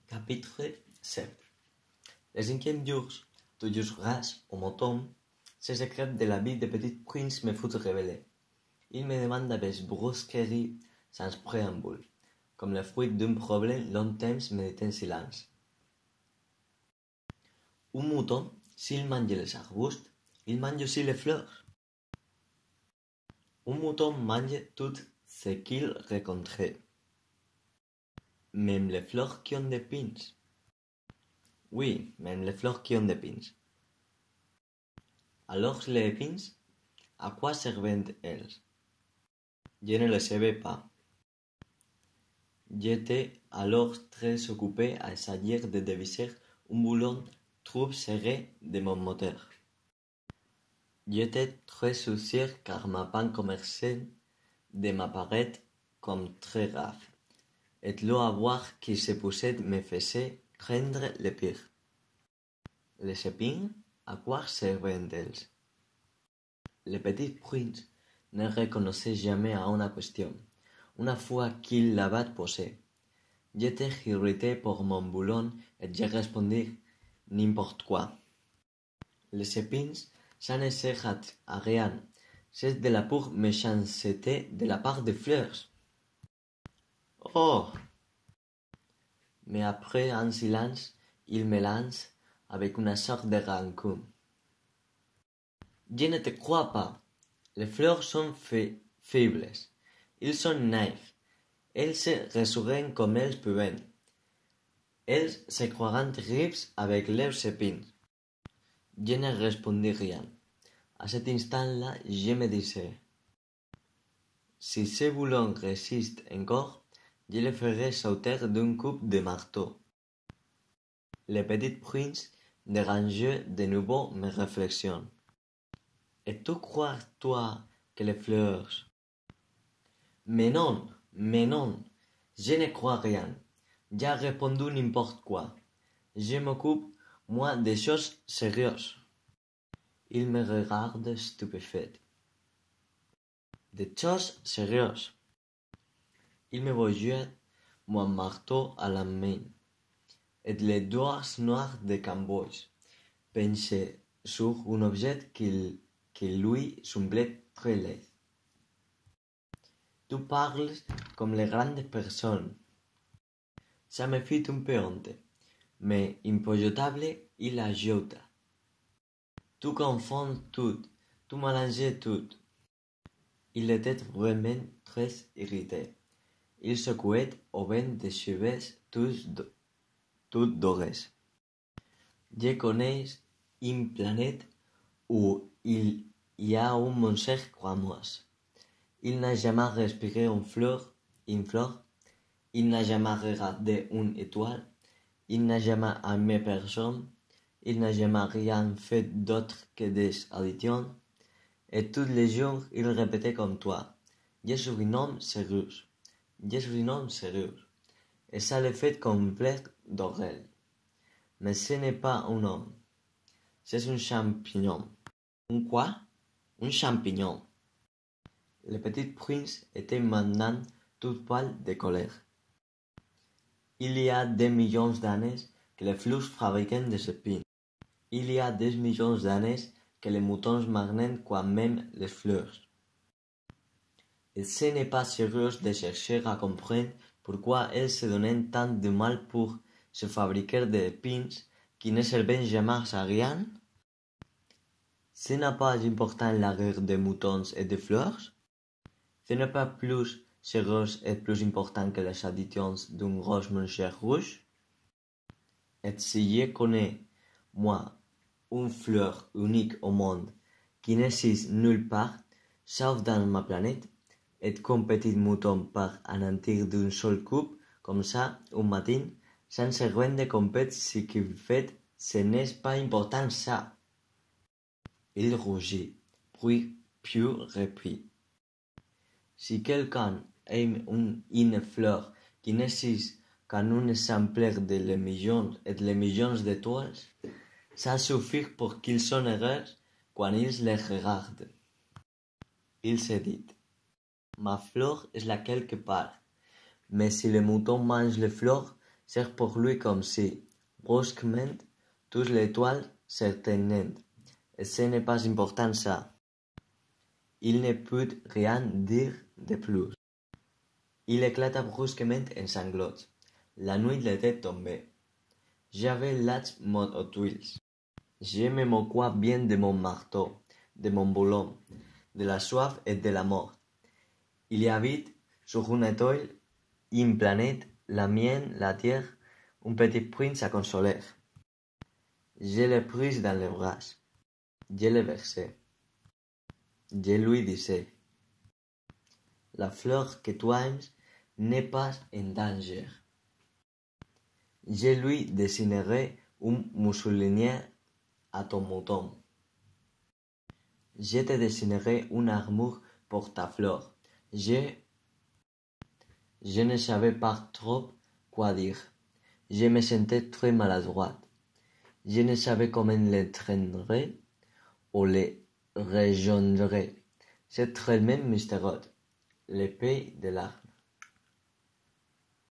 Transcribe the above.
Chapitre 7. Les 5e jours, toujours ras au mouton, ces secrets de la vie de Petit Prince me furent révélés. Il me demande avec brusquerie, sans préambule, comme le fruit d'un problème longtemps médité en silence. Un mouton, s'il mange les arbustes, il mange aussi les fleurs. Un mouton mange tout ce qu'il rencontre, même les fleurs qui ont des pins. Oui, même les fleurs qui ont des pins. Alors les pins, à quoi servent-elles? Je ne le savais pas. J'étais alors très occupé à essayer de dévisser un boulon trop serré de mon moteur. J'étais très soucieux car ma panne commençait de m'apparaître comme très grave, et le avoir qui se poussait me faisait craindre le pire. Les épines, à quoi servent-elles? Le petit prince ne reconnaissait jamais à une question, une fois qu'il l'avait posée. J'étais irrité pour mon boulon et je répondis n'importe quoi. Les épines, ça ne sert à rien, c'est de la pure méchanceté de la part des fleurs. Oh! Mais après un silence, il me lance avec une sorte de rancune. Je ne te crois pas. Les fleurs sont faibles. Ils sont naïfs. Elles se rassurent comme elles peuvent. Elles se croiront terribles avec leurs épines. Je ne répondis rien. À cet instant-là, je me disais, si ce boulon résiste encore, je le ferai sauter d'un coup de marteau. Le petit prince dérangeait de nouveau mes réflexions. Et tu crois, toi, que les fleurs... Mais non, je ne crois rien. J'ai répondu n'importe quoi. Je m'occupe, moi, des choses sérieuses. Il me regarde stupéfait. Des choses sérieuses. Il me voyait, mon marteau à la main, et les doigts noirs de cowboy, penché sur un objet qui lui semblait très laid. Tu parles comme les grandes personnes. Ça me fit un peu honte, mais impojotable, il ajouta. Tu confonds tout, tu mélanges tout. Il était vraiment très irrité. Il secouait au vent des cheveux tous dorés. Je connais une planète où il y a un monstre comme moi. Il n'a jamais respiré une fleur, il n'a jamais regardé une étoile, il n'a jamais aimé personne, il n'a jamais rien fait d'autre que des additions, et tous les jours il répétait comme toi, je suis un homme sérieux, et ça le fait complet d'oreille. Mais ce n'est pas un homme, c'est un champignon. Un quoi? Un champignon. Le petit prince était maintenant tout pâle de colère. Il y a des millions d'années que les fleurs fabriquent des épines. Il y a des millions d'années que les moutons mangent quand même les fleurs. Et ce n'est pas sérieux de chercher à comprendre pourquoi elles se donnent tant de mal pour se fabriquer des épines qui ne servent jamais à rien? Ce n'est pas important la guerre des moutons et des fleurs? Ce n'est pas plus sérieux et plus important que les additions d'un gros monsieur rouge? Et si je connais, moi, une fleur unique au monde qui n'existe nulle part, sauf dans ma planète, et qu'un petit mouton part anéantir d'un seul coup, comme ça, un matin, sans se rendre compte ce qu'il fait, ce n'est pas important ça. Il rougit, puis reprit. Si quelqu'un aime une fleur qui n'existe qu'en un exemplaire de les millions et les millions d'étoiles, ça suffit pour qu'ils soient heureux quand ils les regardent. Il se dit, ma fleur est là quelque part, mais si le mouton mange les fleurs, C'est pour lui comme si, brusquement, toutes les toiles s'éteignaient. Et ce n'est pas important ça. Il ne put rien dire de plus. Il éclata brusquement en sanglots. La nuit était tombée. J'avais l'âge mort aux tuiles. Je me moquais bien de mon marteau, de mon boulon, de la soif et de la mort. Il y avait sur une étoile, une planète, la mienne, la terre, un petit prince à consoler. Je le pris dans les bras. Je le versai. Je lui disais, la fleur que tu aimes n'est pas en danger. Je lui dessinerai un mussolinier à ton mouton. Je te dessinerai une armure pour ta fleur. Je ne savais pas trop quoi dire. Je me sentais très maladroite. Je ne savais comment l'entraînerai ou le rejoindrai. C'est très même mystérieux, le pays de l'art.